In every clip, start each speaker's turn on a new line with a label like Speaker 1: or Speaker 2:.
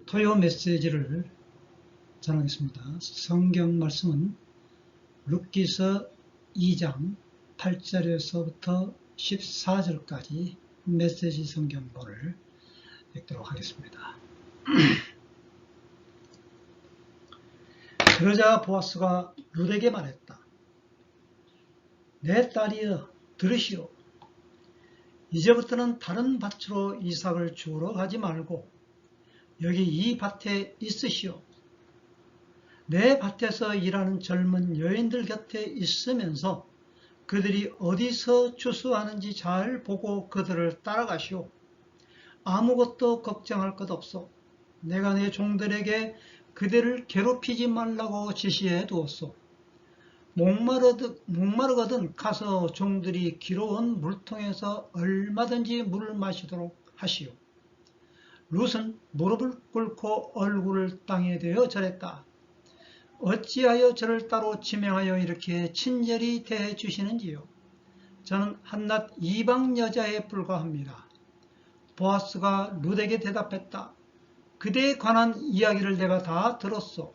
Speaker 1: 토요 메시지를 전하겠습니다. 성경 말씀은 룻기서 2장 8절에서부터 14절까지 메시지 성경본을 읽도록 하겠습니다. 그러자 보아스가 룻에게 말했다. 내 딸이여 들으시오. 이제부터는 다른 밭으로 이삭을 주우러 가지 말고 여기 이 밭에 있으시오. 내 밭에서 일하는 젊은 여인들 곁에 있으면서 그들이 어디서 추수하는지 잘 보고 그들을 따라가시오. 아무것도 걱정할 것 없소. 내가 내 종들에게 그들을 괴롭히지 말라고 지시해 두었소. 목마르거든 가서 종들이 길어온 물통에서 얼마든지 물을 마시도록 하시오. 룻은 무릎을 꿇고 얼굴을 땅에 대어 절했다. 어찌하여 저를 따로 지명하여 이렇게 친절히 대해 주시는지요. 저는 한낱 이방 여자에 불과합니다. 보아스가 룻에게 대답했다. 그대에 관한 이야기를 내가 다 들었소.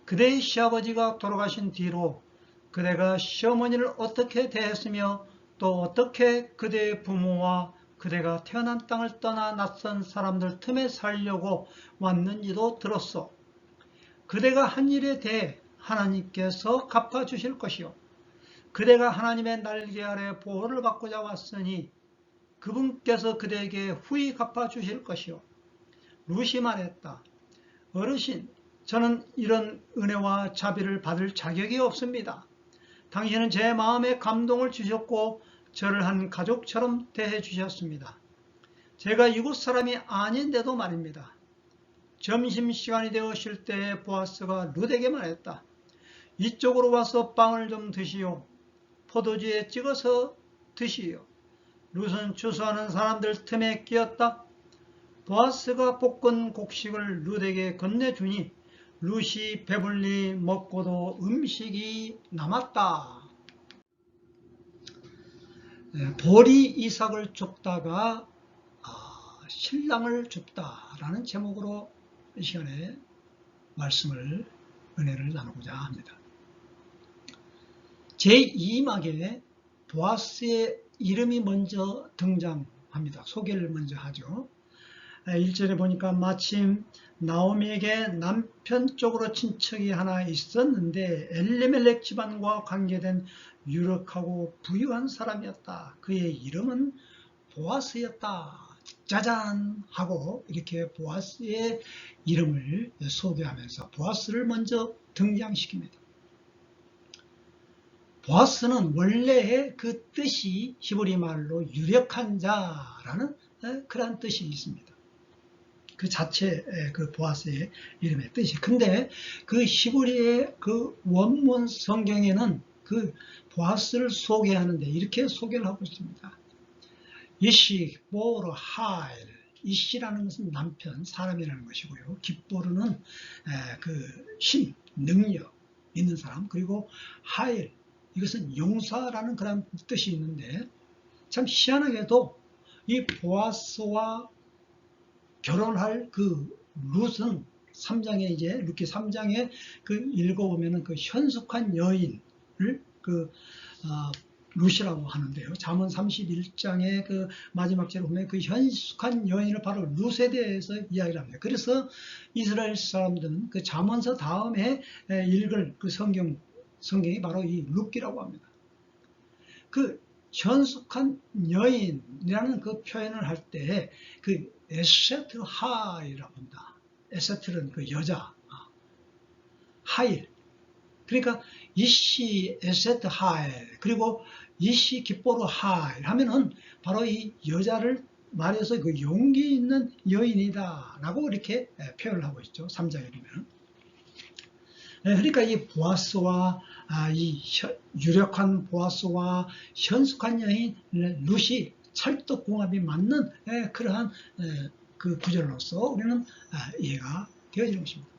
Speaker 1: 그대의 시아버지가 돌아가신 뒤로 그대가 시어머니를 어떻게 대했으며 또 어떻게 그대의 부모와 그대가 태어난 땅을 떠나 낯선 사람들 틈에 살려고 왔는지도 들었소. 그대가 한 일에 대해 하나님께서 갚아주실 것이요. 그대가 하나님의 날개 아래 보호를 받고자 왔으니 그분께서 그대에게 후히 갚아주실 것이요. 룻이 말했다. 어르신, 저는 이런 은혜와 자비를 받을 자격이 없습니다. 당신은 제 마음에 감동을 주셨고 저를 한 가족처럼 대해 주셨습니다. 제가 이곳 사람이 아닌데도 말입니다. 점심시간이 되었을 때 보아스가 룻에게 말했다. 이쪽으로 와서 빵을 좀 드시오. 포도주에 찍어서 드시오. 룻은 추수하는 사람들 틈에 끼었다. 보아스가 볶은 곡식을 룻에게 건네주니 룻이 배불리 먹고도 음식이 남았다. 볼이 이삭을 줍다가 신랑을 줍다라는 제목으로 이 시간에 말씀을 은혜를 나누고자 합니다. 제2막에 보아스의 이름이 먼저 등장합니다. 소개를 먼저 하죠. 1절에 보니까 마침 나오미에게 남편 쪽으로 친척이 하나 있었는데 엘리멜렉 집안과 관계된 유력하고 부유한 사람이었다. 그의 이름은 보아스였다. 짜잔 하고 이렇게 보아스의 이름을 소개하면서 보아스를 먼저 등장시킵니다. 보아스는 원래의 그 뜻이 히브리 말로 유력한 자라는 그런 뜻이 있습니다. 그 자체 그 보아스의 이름의 뜻이. 근데 그 히브리의 그 원문 성경에는 그 보아스를 소개하는데 이렇게 소개를 하고 있습니다. 이시 보르 하일. 이시라는 것은 남편, 사람이라는 것이고요. 깁보르는 그 힘, 능력 있는 사람. 그리고 하일, 이것은 용사라는 그런 뜻이 있는데 참 희한하게도 이 보아스와 결혼할 그 룻은 3장에 이제 룻기 3장에 그 읽어보면은 그 현숙한 여인을 그 룻이라고 하는데요. 잠언 31장의 그 마지막 절에 보면 그 현숙한 여인을 바로 룻에 대해서 이야기를 합니다. 그래서 이스라엘 사람들은 그 잠언서 다음에 읽을 그 성경이 바로 이 룻기라고 합니다. 그 현숙한 여인이라는 그 표현을 할 때 그 에세트 하이라고 합니다. 에세트는 그 여자, 하일. 그러니까 이시 에세트 하일 그리고 이시 깁보르 하일 하면은 바로 이 여자를 말해서 그 용기 있는 여인이다 라고 이렇게 표현을 하고 있죠. 3장에 보면. 그러니까 이 보아스와 이 유력한 보아스와 현숙한 여인 룻이 찰떡궁합이 맞는 그러한 그 구절로서 우리는 이해가 되어지는 것입니다.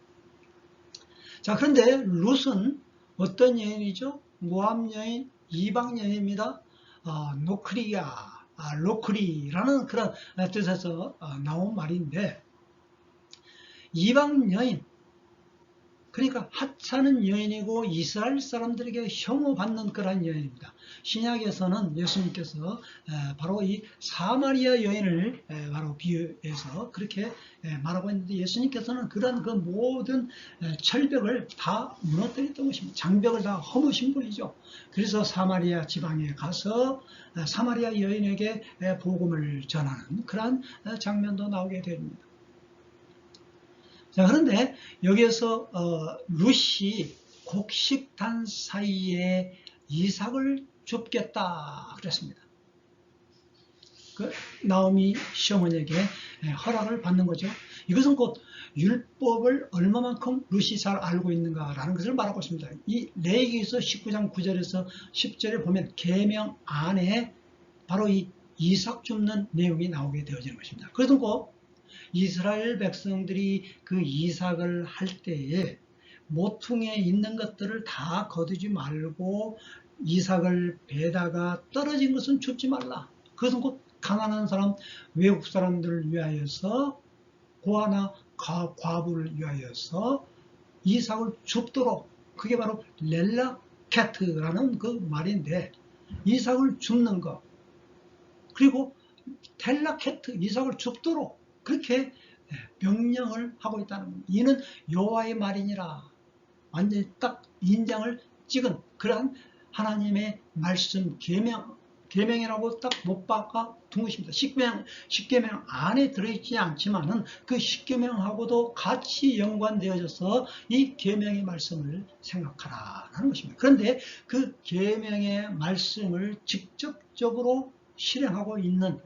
Speaker 1: 자, 그런데 룻은 어떤 여인이죠? 모압 여인, 이방 여인입니다. 노크리야, 로크리라는 그런 뜻에서 나온 말인데 이방 여인, 그러니까 하찮은 여인이고 이스라엘 사람들에게 혐오받는 그러한 여인입니다. 신약에서는 예수님께서 바로 이 사마리아 여인을 바로 비유해서 그렇게 말하고 있는데, 예수님께서는 그런 그 모든 철벽을 다 무너뜨렸던 것입니다. 장벽을 다 허무신 분이죠. 그래서 사마리아 지방에 가서 사마리아 여인에게 복음을 전하는 그러한 장면도 나오게 됩니다. 자, 그런데 여기에서 룻이 곡식단 사이에 이삭을 줍겠다 그랬습니다. 그 나오미 시어머니에게 허락을 받는 거죠. 이것은 곧 율법을 얼마만큼 룻이 잘 알고 있는가라는 것을 말하고 있습니다. 이 레위기에서 19장 9절에서 10절에 보면 계명 안에 바로 이 이삭 줍는 내용이 나오게 되어지는 것입니다. 그래서 꼭 이스라엘 백성들이 그 이삭을 할 때에 모퉁이에 있는 것들을 다 거두지 말고 이삭을 베다가 떨어진 것은 줍지 말라. 그것은 곧 가난한 사람, 외국 사람들을 위하여서, 고아나 과부를 위하여서 이삭을 줍도록, 그게 바로 렐라케트라는 그 말인데, 이삭을 줍는 것, 그리고 텔라케트, 이삭을 줍도록 그렇게 명령을 하고 있다는 겁니다. 이는 여호와의 말이니라. 완전히 딱 인장을 찍은 그러한 하나님의 말씀 계명이라고 딱 못 박아 둔 것입니다. 십계명 안에 들어있지 않지만은 그 십계명하고도 같이 연관되어져서 이 계명의 말씀을 생각하라는 것입니다. 그런데 그 계명의 말씀을 직접적으로 실행하고 있는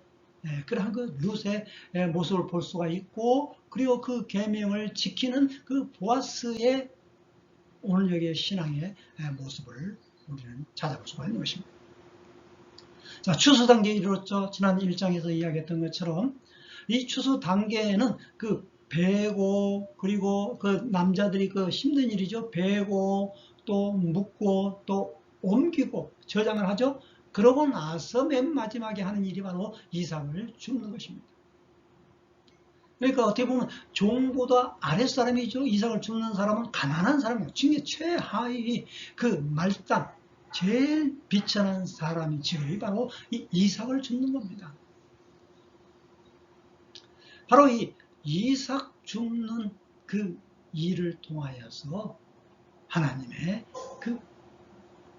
Speaker 1: 그러한 그 룻의 모습을 볼 수가 있고, 그리고 그 계명을 지키는 그 보아스의 오늘 여기의 신앙의 모습을 우리는 찾아볼 수가 있는 것입니다. 자, 추수 단계에 이르렀죠. 지난 1장에서 이야기했던 것처럼 이 추수 단계에는 그 베고, 그리고 그 남자들이 그 힘든 일이죠. 베고 또 묶고 또 옮기고 저장을 하죠. 그러고 나서 맨 마지막에 하는 일이 바로 이삭을 줍는 것입니다. 그러니까 어떻게 보면 종보다 아랫사람이죠. 이삭을 줍는 사람은 가난한 사람이에요. 중에 최하위 그 말단, 제일 비천한 사람이 직업이 바로 이 이삭을 줍는 겁니다. 바로 이 이삭 줍는 그 일을 통하여서 하나님의 그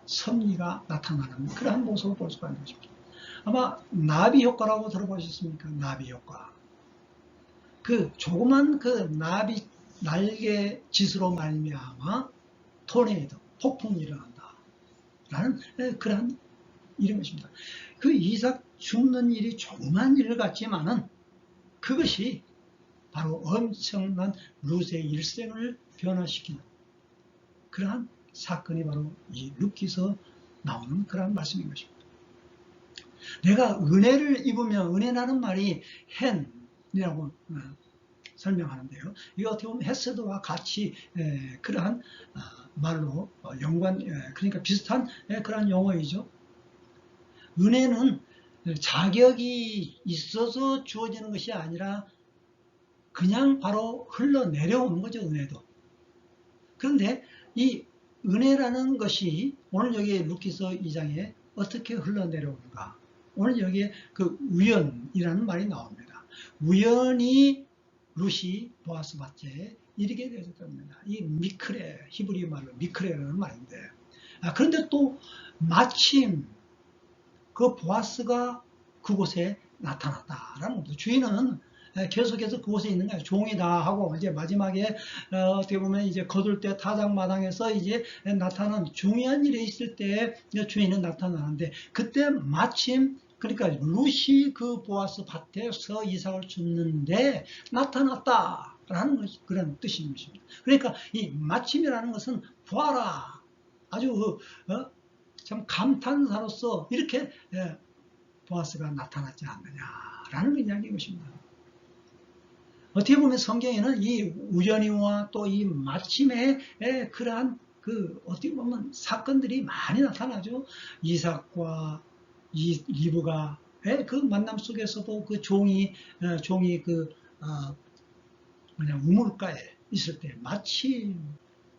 Speaker 1: 섭리가 나타나는 그러한 모습을 볼 수가 있는 것입니다. 아마 나비 효과라고 들어보셨습니까? 나비 효과. 그 조그만 그 나비 날개 짓으로 말미암아 토네이도, 폭풍이 일어난다라는 그러한 일인 것입니다. 그 이삭 줍는 일이 조그만 일 같지만은 그것이 바로 엄청난 룻의 일생을 변화시키는 그러한 사건이 바로 이 룻기서 나오는 그런 말씀인 것입니다. 내가 은혜를 입으면, 은혜라는 말이 헨이라고 설명하는데요. 이거 어떻게 보면 헤세드와 같이 그러한 말로 그러니까 비슷한 그러한 용어이죠. 은혜는 자격이 있어서 주어지는 것이 아니라 그냥 바로 흘러내려오는 거죠. 은혜도. 그런데 이 은혜라는 것이 오늘 여기 룻기서 2장에 어떻게 흘러내려오는가? 오늘 여기에 그 우연이라는 말이 나옵니다. 우연히 룻이 보아스 밭에 이르게 되었답니다. 이 미크레, 히브리 말로 미크레라는 말인데, 그런데 또 마침 그 보아스가 그곳에 나타났다라는 겁니다. 주인은 계속해서 그곳에 있는 거예요. 종이다 하고 이제 마지막에 어떻게 보면 이제 거둘 때 타작마당에서 이제 나타나는 중요한 일이 있을 때 주인은 나타나는데, 그때 마침 그러니까 룻이 그 보아스 밭에서 이삭을 줍는데 나타났다라는 그런 뜻인 것입니다. 그러니까 이 마침이라는 것은 보아라, 아주 참 감탄사로서 이렇게 보아스가 나타났지 않느냐라는 이야기인 것입니다. 어떻게 보면 성경에는 이 우연히와 또 이 마침의 그러한 그 어떻게 보면 사건들이 많이 나타나죠. 이삭과 리브가 그 만남 속에서도 그 종이 그 우물가에 있을 때 마침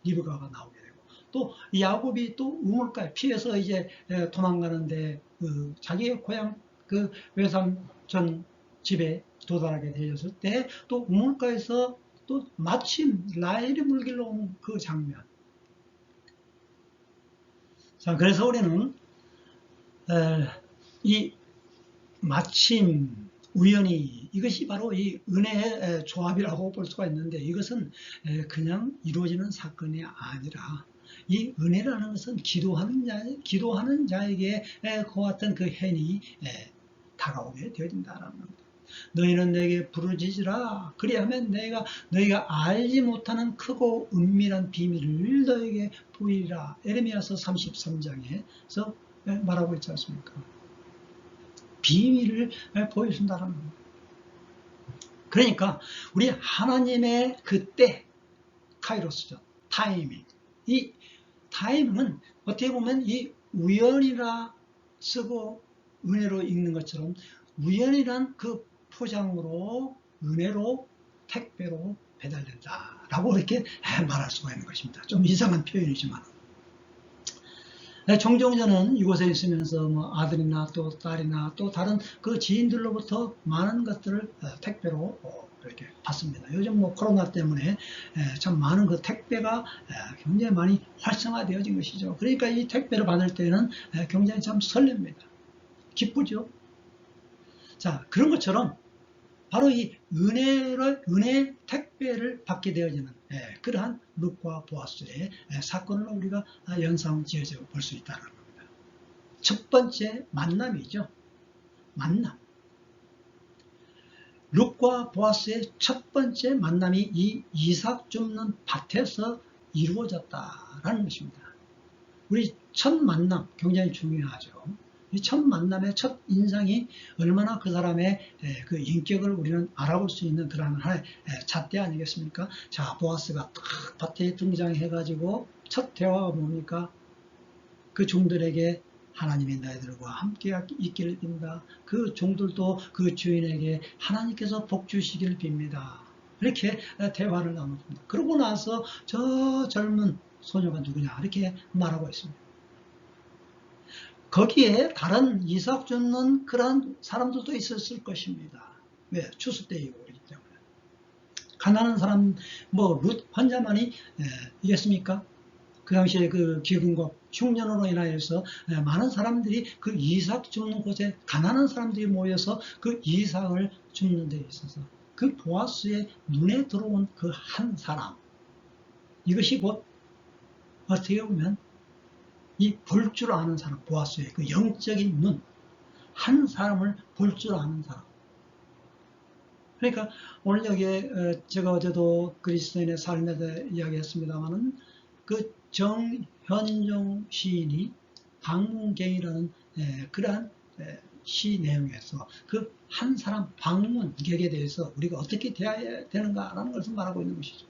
Speaker 1: 리브가가 나오게 되고, 또 야곱이 또 우물가에 피해서 이제 도망가는데 그 자기의 고향 그 외삼촌 집에 도달하게 되었을 때 또 우물가에서 또 마침 라헬이 물길로 온 그 장면. 자, 그래서 우리는 이 마침 우연히, 이것이 바로 이 은혜의 조합이라고 볼 수가 있는데, 이것은 그냥 이루어지는 사건이 아니라 이 은혜라는 것은 기도하는 자에게 그와 같은 그 행이 다가오게 되어진다는 겁니다. 너희는 내게 부르짖으라. 그리하면 너희가 알지 못하는 크고 은밀한 비밀을 너희에게 보이리라. 에레미야서 33장에서 말하고 있지 않습니까? 비밀을 보여준다는 겁니다. 그러니까 우리 하나님의 그때, 카이로스죠. 타이밍. 이 타이밍은 어떻게 보면 이 우연이라 쓰고 은혜로 읽는 것처럼, 우연이란 그 포장으로 은혜로 택배로 배달된다라고 이렇게 말할 수가 있는 것입니다. 좀 이상한 표현이지만, 종종 저는 이곳에 있으면서 뭐 아들이나 또 딸이나 또 다른 그 지인들로부터 많은 것들을 택배로 이렇게 받습니다. 요즘 뭐 코로나 때문에 참 많은 그 택배가 굉장히 많이 활성화되어진 것이죠. 그러니까 이 택배를 받을 때는 굉장히 참 설렙니다. 기쁘죠. 자, 그런 것처럼 바로 이 은혜 택배를 받게 되어지는 그러한 룻과 보아스의 사건을 우리가 연상지어져 볼 수 있다는 겁니다. 첫 번째 만남이죠. 만남. 룻과 보아스의 첫 번째 만남이 이 이삭 줍는 밭에서 이루어졌다라는 것입니다. 우리 첫 만남 굉장히 중요하죠. 이 첫 만남의 첫 인상이 얼마나 그 사람의 그 인격을 우리는 알아볼 수 있는 그런 하나의 잣대 아니겠습니까? 자, 보아스가 딱 밭에 등장해가지고 첫 대화가 뭡니까? 그 종들에게 하나님이 너희들과 함께 있기를 빈다. 그 종들도 그 주인에게 하나님께서 복 주시기를 빕니다. 이렇게 대화를 나눕니다. 그러고 나서 저 젊은 소녀가 누구냐 이렇게 말하고 있습니다. 거기에 다른 이삭 줍는 그런 사람들도 있었을 것입니다. 왜? 추수 때이고 그렇기 때문에. 가난한 사람, 룻 환자만이 이겠습니까? 그 당시에 그 기근과 흉년으로 인하여서 많은 사람들이 그 이삭 줍는 곳에 가난한 사람들이 모여서 그 이삭을 줍는 데 있어서 그 보아스의 눈에 들어온 그 한 사람, 이것이 곧 어떻게 보면 이 볼 줄 아는 사람, 보아스의 그 영적인 눈, 한 사람을 볼 줄 아는 사람. 그러니까 오늘 여기에 제가 어제도 그리스도인의 삶에 대해 이야기했습니다만은 그 정현종 시인이 방문객이라는 그러한 시 내용에서 그 한 사람 방문객에 대해서 우리가 어떻게 대해야 되는가라는 것을 말하고 있는 것이죠.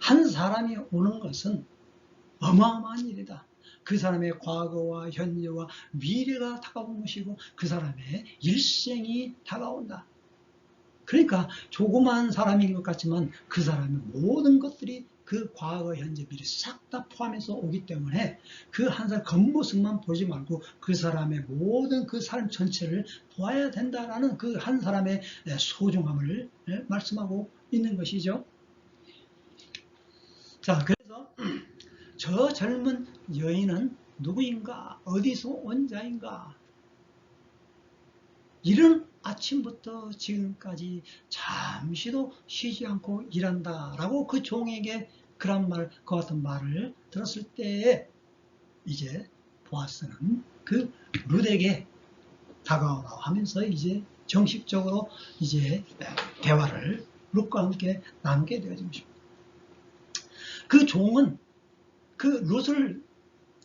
Speaker 1: 한 사람이 오는 것은 어마어마한 일이다. 그 사람의 과거와 현재와 미래가 다가온 것이고 그 사람의 일생이 다가온다. 그러니까 조그마한 사람인 것 같지만 그 사람의 모든 것들이 그 과거, 현재, 미래 싹 다 포함해서 오기 때문에 그 한 사람 겉모습만 보지 말고 그 사람의 모든 그 삶 전체를 보아야 된다라는 그 한 사람의 소중함을 말씀하고 있는 것이죠. 자, 그래서 저 젊은 여인은 누구인가? 어디서 온 자인가? 이른 아침부터 지금까지 잠시도 쉬지 않고 일한다라고 그 종에게 그런 말, 그 같은 말을 들었을 때에 이제 보아스는 그 룻에게 다가오라 하면서 이제 정식적으로 이제 대화를 룻과 함께 나누게 되어진 것입니다. 그 종은 그 룻을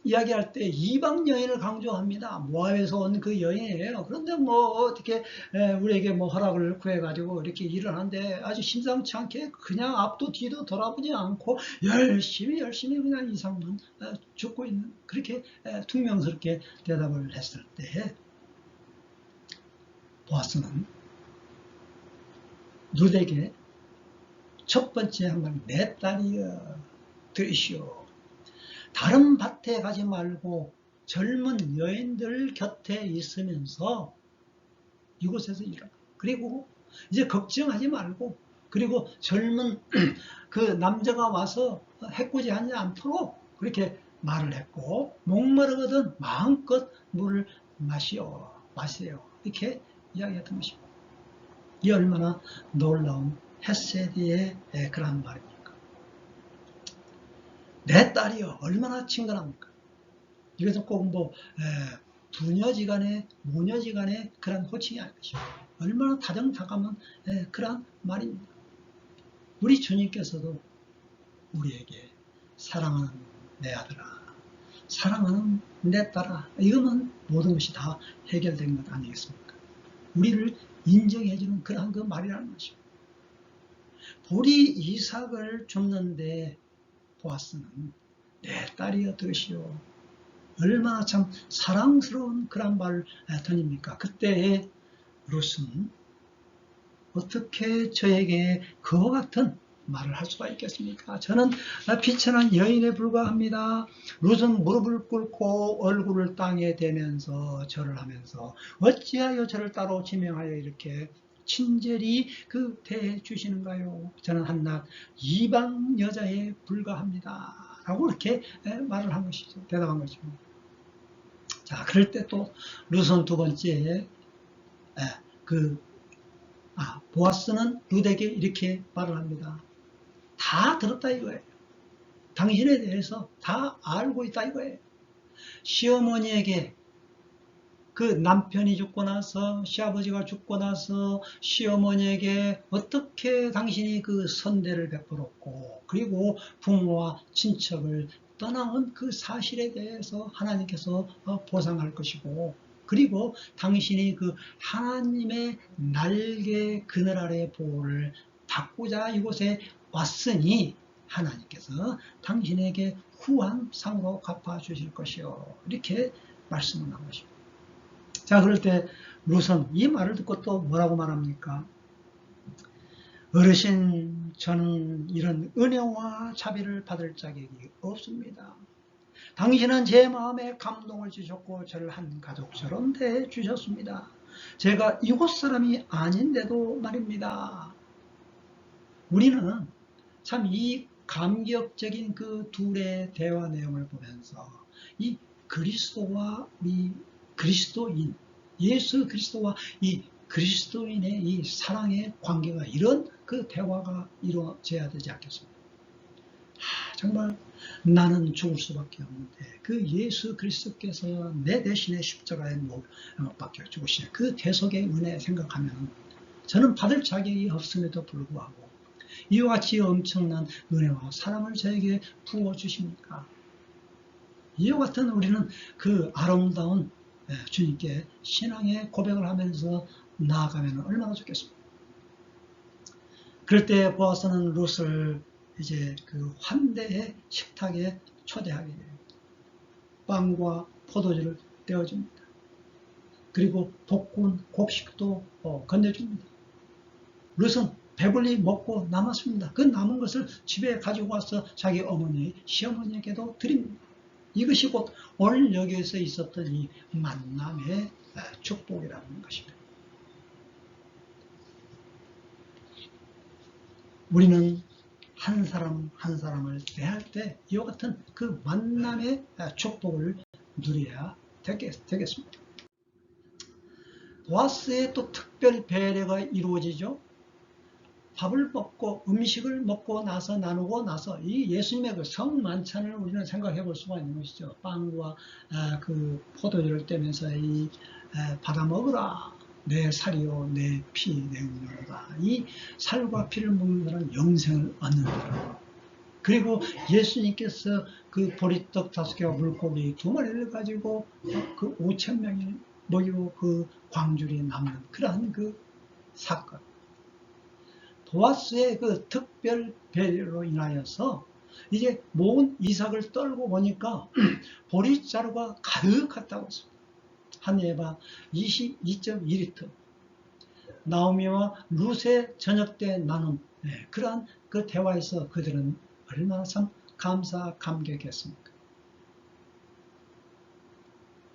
Speaker 1: 이야기할 때 이방 여인을 강조합니다. 모압에서 온 그 여인이에요. 그런데 뭐 어떻게 우리에게 뭐 허락을 구해가지고 이렇게 일을 하는데 아주 심상치 않게 그냥 앞도 뒤도 돌아보지 않고 열심히 그냥 이삭만 죽고 있는, 그렇게 퉁명스럽게 대답을 했을 때 보아스는 룻에게 첫 번째 한 말, 내 딸이여 들으시오. 다른 밭에 가지 말고 젊은 여인들 곁에 있으면서 이곳에서 일어나. 그리고 이제 걱정하지 말고, 그리고 젊은 그 남자가 와서 해코지하지 않도록 그렇게 말을 했고, 목마르거든 마음껏 물을 마세요. 이렇게 이야기했던 것입니다. 이 얼마나 놀라운 헤세디의 그런 말입니까? 내 딸이여 얼마나 친근합니까? 이것은 꼭 뭐 부녀지간의 모녀지간의 그런 호칭이 아닐 것입니다. 얼마나 다정다감한 그런 말입니다. 우리 주님께서도 우리에게 사랑하는 내 아들아, 사랑하는 내 딸아, 이거면 모든 것이 다 해결된 것 아니겠습니까? 우리를 인정해주는 그러한 그 말이라는 것입니다. 보리 이삭을 줍는데 보아스는 내 딸이여 들으시오. 얼마나 참 사랑스러운 그런 말을 던집니까? 그때의 룻은 어떻게 저에게 그와 같은 말을 할 수가 있겠습니까? 저는 비천한 여인에 불과합니다. 룻은 무릎을 꿇고 얼굴을 땅에 대면서 절을 하면서 어찌하여 저를 따로 지명하여 이렇게 친절히 그 대해 주시는가요? 저는 한낱 이방 여자에 불과합니다. 라고 이렇게 말을 한 것이죠. 대답한 것이죠. 자, 그럴 때 또 룻은 두 번째 보아스는 룻에게 이렇게 말을 합니다. 다 들었다 이거예요. 당신에 대해서 다 알고 있다 이거예요. 시어머니에게 그 남편이 죽고 나서, 시아버지가 죽고 나서 시어머니에게 어떻게 당신이 그 선대를 베풀었고, 그리고 부모와 친척을 떠나온 그 사실에 대해서 하나님께서 보상할 것이고, 그리고 당신이 그 하나님의 날개 그늘 아래 보호를 받고자 이곳에 왔으니 하나님께서 당신에게 후한 상으로 갚아주실 것이요. 이렇게 말씀을 한 것입니다. 자, 그럴 때 룻은 이 말을 듣고 또 뭐라고 말합니까? 어르신, 저는 이런 은혜와 자비를 받을 자격이 없습니다. 당신은 제 마음에 감동을 주셨고 저를 한 가족처럼 대해주셨습니다. 제가 이곳 사람이 아닌데도 말입니다. 우리는 참 이 감격적인 그 둘의 대화 내용을 보면서 이 그리스도와 우리 그리스도인, 예수 그리스도와 이 그리스도인의 이 사랑의 관계가 이런 그 대화가 이루어져야 되지 않겠습니까? 정말 나는 죽을 수밖에 없는데 그 예수 그리스도께서 내 대신에 십자가에 못 박혀 죽으시는 그 대속의 은혜 생각하면 저는 받을 자격이 없음에도 불구하고 이와 같이 엄청난 은혜와 사랑을 저에게 부어주십니까? 이와 같은 우리는 그 아름다운 주님께 신앙의 고백을 하면서 나아가면 얼마나 좋겠습니까? 그럴 때 보아스는 룻을 이제 그 환대의 식탁에 초대하게 됩니다. 빵과 포도주를 떼어줍니다. 그리고 볶은 곡식도 건네줍니다. 룻은 배불리 먹고 남았습니다. 그 남은 것을 집에 가지고 와서 자기 어머니, 시어머니에게도 드립니다. 이것이 곧 오늘 여기에서 있었던 이 만남의 축복이라는 것입니다. 우리는 한 사람 한 사람을 대할 때 이와 같은 그 만남의 축복을 누려야 되겠습니다. 보아스의 또 특별 배려가 이루어지죠. 밥을 먹고 음식을 먹고 나서 나누고 나서 이 예수님의 그 성만찬을 우리는 생각해 볼 수가 있는 것이죠. 빵과 그 포도주를 떼면서 이 받아 먹으라. 내 살이요 내 피 내 운명이다. 이 살과 피를 먹는 사람은 영생을 얻는다. 그리고 예수님께서 그 보리떡 5개와 물고기 2마리를 가지고 그 5,000명이 먹이고 그 광줄이 남는 그러한 그 사건. 보아스의 그 특별 배려로 인하여서 이제 모은 이삭을 떨고 보니까 보리자루가 가득 찼다고 했습니다. 한 에바 22.2리터. 나오미와 룻의 저녁 때 나눈 그러한 그 대화에서 그들은 얼마나 참 감격했습니까?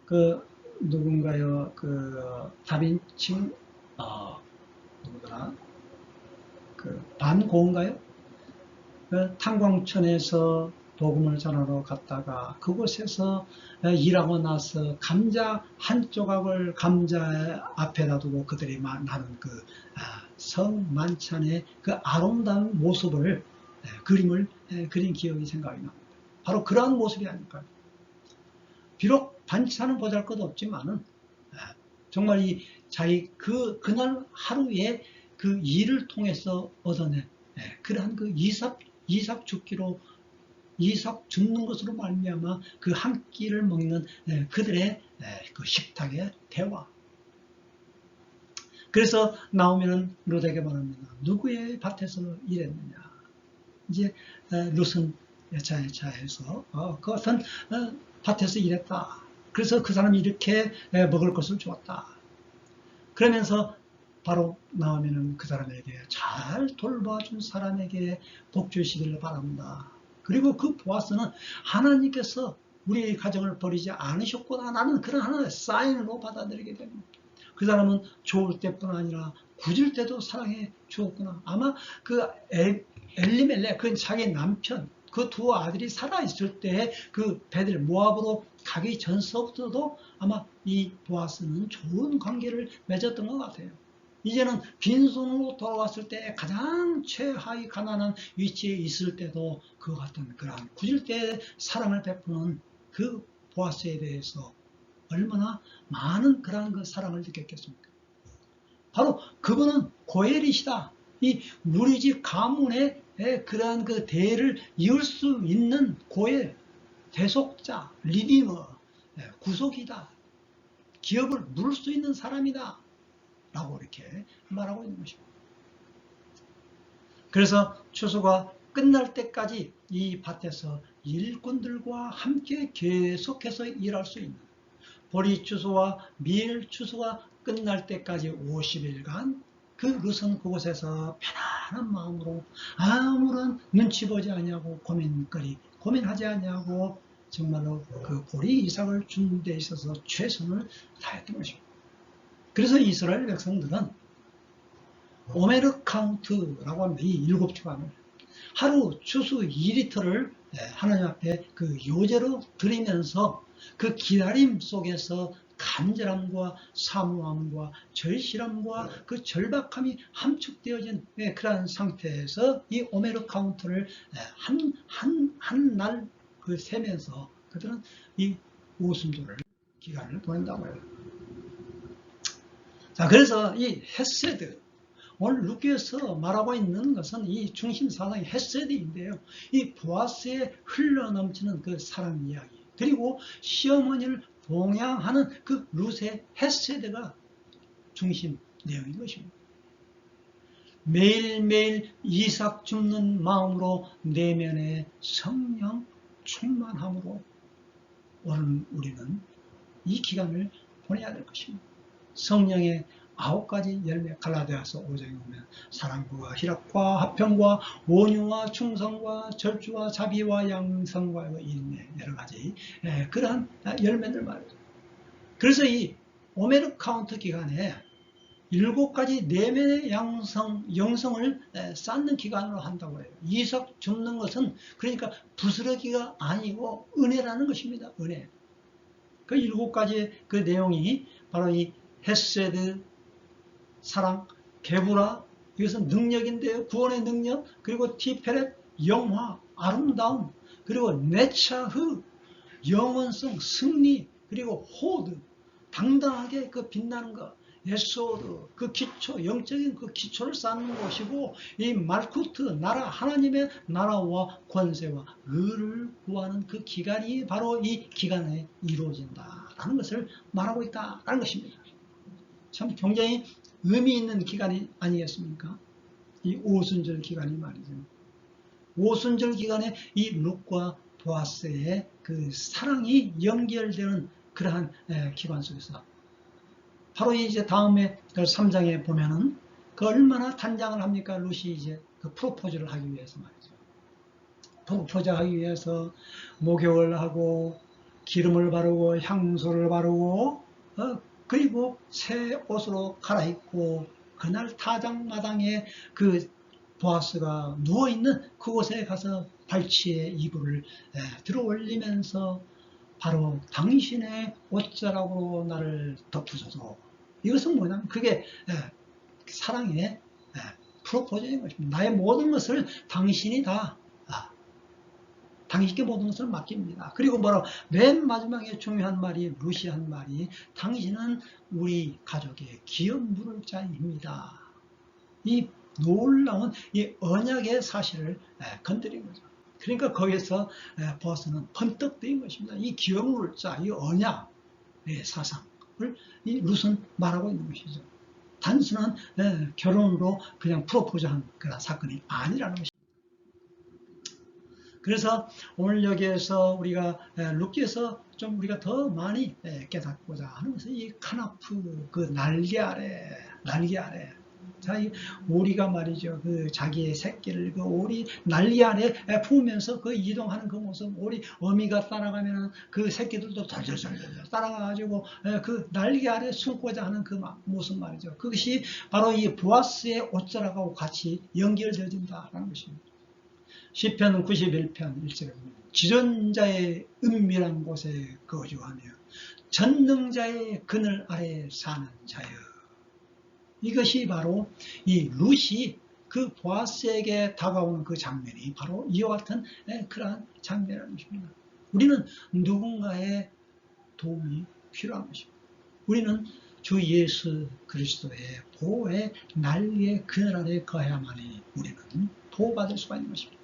Speaker 1: 그 누군가요? 그 다빈치 누구더라? 그 반고인가요? 그 탄광촌에서 복음을 전하러 갔다가 그곳에서 일하고 나서 감자 한 조각을 감자 앞에다 두고 그들이 나눈 그 성만찬의 그 아름다운 모습을 그림을 그린 기억이 생각이 납니다. 바로 그러한 모습이 아닐까요? 비록 반찬은 보잘것없지만은 정말 이 자기 그날 하루에 그 일을 통해서 얻어낸 그러한 그 이삭 죽는 것으로 말미암아 그 한 끼를 먹는 그들의 그 식탁의 대화. 그래서 나오미는 룻에게 말합니다. 누구의 밭에서 일했느냐? 이제 룻은 여차여차해서 그것은 밭에서 일했다. 그래서 그 사람이 이렇게 먹을 것을 주었다. 그러면서 바로 나오미는 그 사람에게 잘 돌봐준 사람에게 복 주시기를 바랍니다. 그리고 그 보아스는 하나님께서 우리의 가정을 버리지 않으셨구나. 나는 그런 하나의 사인으로 받아들이게 됩니다. 그 사람은 좋을 때뿐 아니라 굳을 때도 사랑해 주었구나. 아마 그 엘리멜렉, 그 자기 남편, 그 두 아들이 살아있을 때 그 베들 모압으로 가기 전서부터도 아마 이 보아스는 좋은 관계를 맺었던 것 같아요. 이제는 빈손으로 돌아왔을 때 가장 최하위 가난한 위치에 있을 때도 그와 같은 그러한 굳을 때 사랑을 베푸는 그 보아스에 대해서 얼마나 많은 그러한 그 사랑을 느꼈겠습니까? 바로 그분은 고엘이시다. 이 우리 집 가문의 그러한 그 대를 이을 수 있는 고엘, 대속자, 리디머, 구속이다. 기업을 물을 수 있는 사람이다. 라고 이렇게 말하고 있는 것입니다. 그래서 추수가 끝날 때까지 이 밭에서 일꾼들과 함께 계속해서 일할 수 있는 보리 추수와 밀 추수가 끝날 때까지 50일간 그 룻은 그곳에서 편안한 마음으로 아무런 눈치 보지 않냐고 고민하지 않냐고 정말로 그 보리 이삭을 주는 데 있어서 최선을 다했던 것입니다. 그래서 이스라엘 백성들은 오메르 카운트라고 합니다. 이 7주간을 하루 추수 2리터를 하나님 앞에 그 요제로 드리면서 그 기다림 속에서 간절함과 사모함과 절실함과 그 절박함이 함축되어진 그러한 상태에서 이 오메르 카운트를 한 날 그 세면서 그들은 이 오순절 기간을 보낸다고 해요. 자, 그래서 이 헤세드, 오늘 루키에서 말하고 있는 것은 이 중심 사상이 헤세드인데요. 이 보아스에 흘러넘치는 그 사랑 이야기, 그리고 시어머니를 봉양하는 그 룻의 헤세드가 중심 내용인 것입니다. 매일매일 이삭 줍는 마음으로 내면의 성령 충만함으로 오늘 우리는 이 기간을 보내야 될 것입니다. 성령의 9가지 열매, 갈라디아서 5장에 보면 사랑과 희락과 화평과 온유와 충성과 절주와 자비와 양성과 인내, 여러 가지 그러한 열매들 말이죠. 그래서 이 오메르 카운트 기간에 7가지 내면의 영성을 쌓는 기간으로 한다고 해요. 이삭 줍는 것은 그러니까 부스러기가 아니고 은혜라는 것입니다. 은혜. 그 7가지 그 내용이 바로 이 헤세드, 사랑, 게부라, 이것은 능력인데요. 구원의 능력, 그리고 티페렛, 영화, 아름다움, 그리고 네차흐, 영원성, 승리, 그리고 호드, 당당하게 그 빛나는 것, 예소드, 그 기초, 영적인 그 기초를 쌓는 것이고, 이 말쿠트, 나라, 하나님의 나라와 권세와 의를 구하는 그 기간이 바로 이 기간에 이루어진다라는 것을 말하고 있다라는 것입니다. 참 굉장히 의미 있는 기간이 아니겠습니까? 이 오순절 기간이 말이죠. 오순절 기간에 이 룻과 보아스의 그 사랑이 연결되는 그러한 기간 속에서 바로 이제 다음에 그 3장에 보면은 그 얼마나 단장을 합니까? 룻이 이제 그 프로포즈를 하기 위해서 말이죠. 프로포즈 하기 위해서 목욕을 하고 기름을 바르고 향수를 바르고 그리고 새 옷으로 갈아입고 그날 타작마당에 그 보아스가 누워있는 그곳에 가서 발치에 이불을 들어 올리면서 바로 당신의 옷자락으로 나를 덮으소서. 이것은 뭐냐면 그게 사랑의 프로포즈인 것입니다. 나의 모든 것을 당신이 다 당신께 모든 것을 맡깁니다. 그리고 뭐라고 맨 마지막에 중요한 말이 룻이 한 말이 당신은 우리 가족의 기업 물을 자입니다. 이 놀라운 이 언약의 사실을 건드린 거죠. 그러니까 거기서 보아스는 번뜩 뜨인 것입니다. 이 기업 물을 자, 이 언약의 사상을 이 룻은 말하고 있는 것이죠. 단순한 결혼으로 그냥 프로포즈한 그런 사건이 아니라는 것입니다. 그래서 오늘 여기에서 우리가 룻기에서 좀 우리가 더 많이 깨닫고자 하는 것은 이 카나프 그 날개 아래 자, 이 오리가 말이죠. 그 자기의 새끼를 그 오리 날개 아래 품으면서 그 이동하는 그 모습, 오리 어미가 따라가면은 그 새끼들도 덜덜덜 따라가가지고 그 날개 아래 숨고자 하는 그 모습 말이죠. 그것이 바로 이 보아스의 옷자락하고 같이 연결되어진다라는 것입니다. 시편 91편 1절에 보면 지존자의 은밀한 곳에 거주하며 전능자의 그늘 아래 사는 자여. 이것이 바로 이 룻이 그 보아스에게 다가오는 그 장면이 바로 이와 같은 그러한 장면이라는 것입니다. 우리는 누군가의 도움이 필요한 것입니다. 우리는 주 예수 그리스도의 보호의 날개 그늘 아래 거해야만이 우리는 보호받을 수가 있는 것입니다.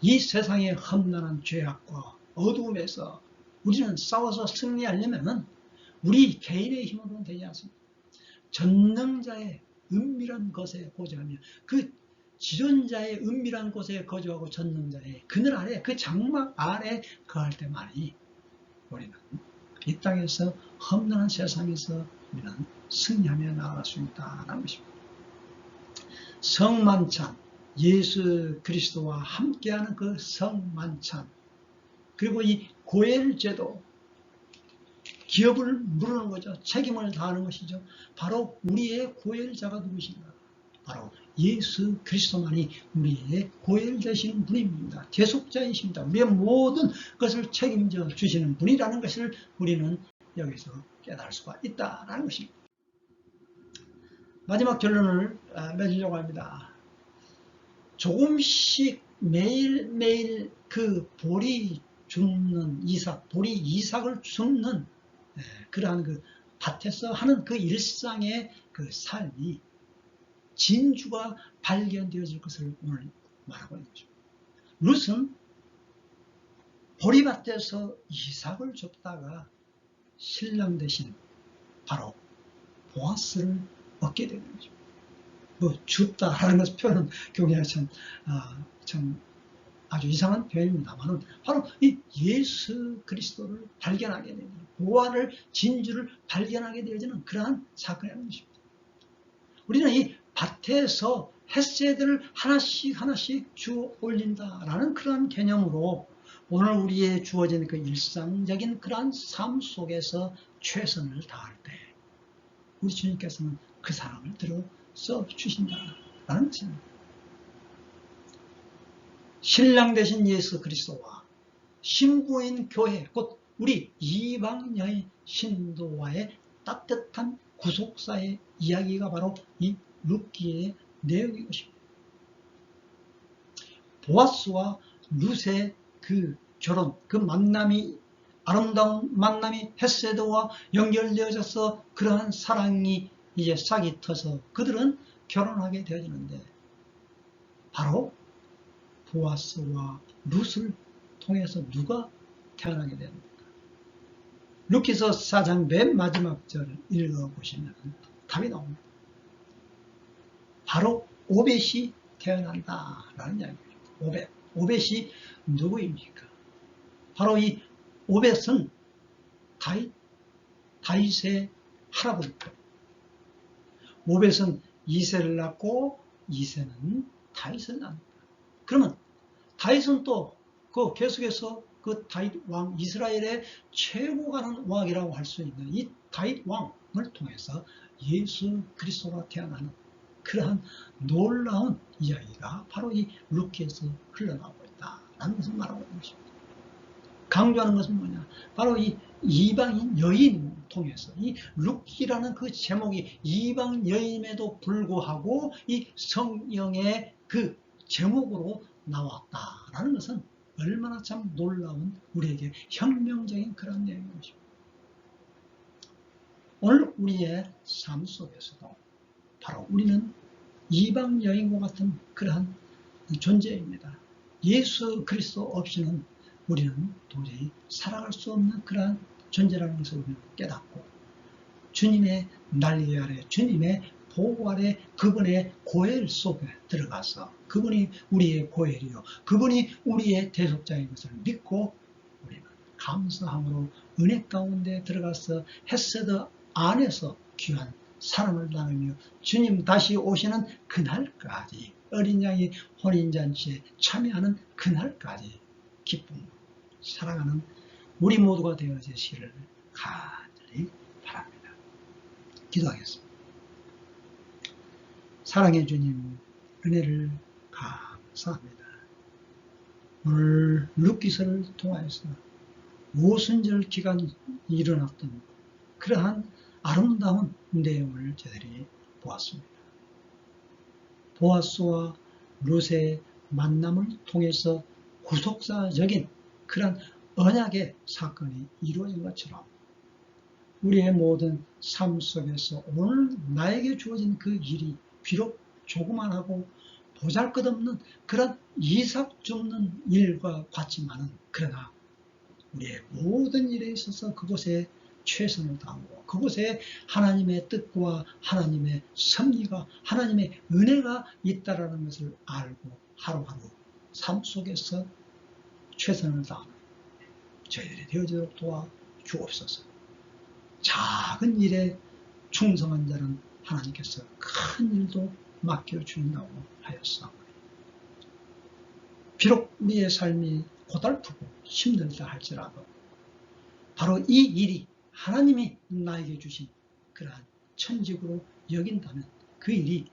Speaker 1: 이 세상의 험난한 죄악과 어두움에서 우리는 싸워서 승리하려면 우리 개인의 힘으로는 되지 않습니다. 전능자의 은밀한 곳에 거주하며 그 지존자의 은밀한 곳에 거주하고 전능자의 그늘 아래 그 장막 아래 거할 때만이 우리는 이 땅에서 험난한 세상에서 우리는 승리하며 나아갈 수 있다는 것입니다. 성만찬, 예수 그리스도와 함께하는 그 성만찬, 그리고 이 고엘제도, 기업을 물으는 거죠. 책임을 다하는 것이죠. 바로 우리의 고엘자가 누구신가? 바로 예수 그리스도만이 우리의 고엘 되시는 분입니다. 대속자이십니다. 우리의 모든 것을 책임져 주시는 분이라는 것을 우리는 여기서 깨달을 수가 있다는 것입니다. 마지막 결론을 맺으려고 합니다. 조금씩 매일매일 그 보리 줍는 이삭, 보리 이삭을 줍는 그러한 그 밭에서 하는 그 일상의 그 삶이 진주가 발견되어질 것을 오늘 말하고 있는 것입니다. 룻은 보리밭에서 이삭을 줍다가 신랑 대신 바로 보아스를 얻게 되는 것입니다. 뭐 줍다라는 것을 표현은 굉장히 참 아주 이상한 표현입니다만 바로 이 예수 그리스도를 발견하게 되는 보화를 진주를 발견하게 되어지는 그러한 사건이라는 것입니다. 우리는 이 밭에서 햇새들을 하나씩 주어 올린다라는 그러한 개념으로 오늘 우리의 주어진 그 일상적인 그러한 삶 속에서 최선을 다할 때 우리 주님께서는 그 사람을 들어 써 주신다라는 것입니다. 신랑 되신 예수 그리스도와 신부인 교회, 곧 우리 이방여의 신도와의 따뜻한 구속사의 이야기가 바로 이 룻기의 내용인 것입니다. 보아스와 룻의 그 결혼, 그 만남이, 아름다운 만남이 헷세드와 연결되어져서 그러한 사랑이 이제 싹이 터서 그들은 결혼하게 되어지는데 바로 보아스와 룻을 통해서 누가 태어나게 됩니까? 룻기서 4장 맨 마지막 절을 읽어보시면 답이 나옵니다. 바로 오벳이 태어난다라는 이야기입니다. 오벳이 누구입니까? 바로 이 오벳은 다윗의 할아버지입니다. 오벳은 이새를 낳고 이새는 다윗을 낳는다. 그러면 다윗은 또 그 계속해서 그 다윗 왕, 이스라엘의 최고 가는 왕이라고 할 수 있는 이 다윗 왕을 통해서 예수 그리스도가 태어나는 그러한 놀라운 이야기가 바로 이 루키에서 흘러나오고 있다라는 것을 말하고 있는 것입니다. 강조하는 것은 뭐냐? 바로 이 이방인 여인을 통해서 이 루키라는 그 제목이 이방 여인임에도 불구하고 이 성령의 그 제목으로 나왔다라는 것은 얼마나 참 놀라운 우리에게 혁명적인 그런 내용인 것입니다. 오늘 우리의 삶 속에서도 바로 우리는 이방 여인과 같은 그러한 존재입니다. 예수 그리스도 없이는 우리는 도저히 살아갈 수 없는 그러한 존재라는 것을 우리는 깨닫고 주님의 날개 아래, 주님의 보호 아래 그분의 고엘 속에 들어가서 그분이 우리의 고엘이요, 그분이 우리의 대속자인 것을 믿고 우리는 감사함으로 은혜 가운데 들어가서 헤세드 안에서 귀한 사랑을 나누며 주님 다시 오시는 그날까지 어린 양이 혼인잔치에 참여하는 그날까지 기쁨 사랑하는 우리 모두가 되어지시기를 간절히 바랍니다. 기도하겠습니다. 사랑의 주님, 은혜를 감사합니다. 오늘 루키서를 통하여서 오순절 기간 일어났던 그러한 아름다운 내용을 저희들이 보았습니다. 보아스와 룻의 만남을 통해서 구속사적인 그런 언약의 사건이 이루어진 것처럼 우리의 모든 삶 속에서 오늘 나에게 주어진 그 일이 비록 조그만하고 보잘것없는 그런 이삭 줍는 일과 같지만은 그러나 우리의 모든 일에 있어서 그곳에 최선을 다하고 그곳에 하나님의 뜻과 하나님의 섭리가 하나님의 은혜가 있다라는 것을 알고 하루하루 삶 속에서 최선을 다하는 저희들이 되어지도록 도와주옵소서. 작은 일에 충성한 자는 하나님께서 큰 일도 맡겨주신다고 하였사오니 비록 우리의 삶이 고달프고 힘들다 할지라도 바로 이 일이 하나님이 나에게 주신 그러한 천직으로 여긴다면 그 일이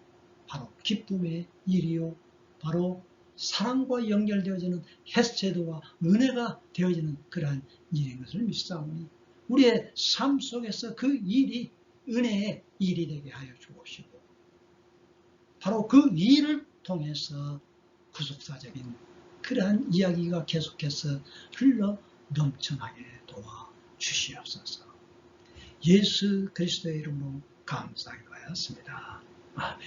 Speaker 1: 바로 기쁨의 일이요 바로 사랑과 연결되어지는 헤세드와 은혜가 되어지는 그러한 일인 것을 믿사오니 우리의 삶 속에서 그 일이 은혜의 일이 되게 하여 주옵시고 바로 그 일을 통해서 구속사적인 그러한 이야기가 계속해서 흘러 넘쳐나게 도와주시옵소서. 예수 그리스도의 이름으로 감사하였습니다. 아멘.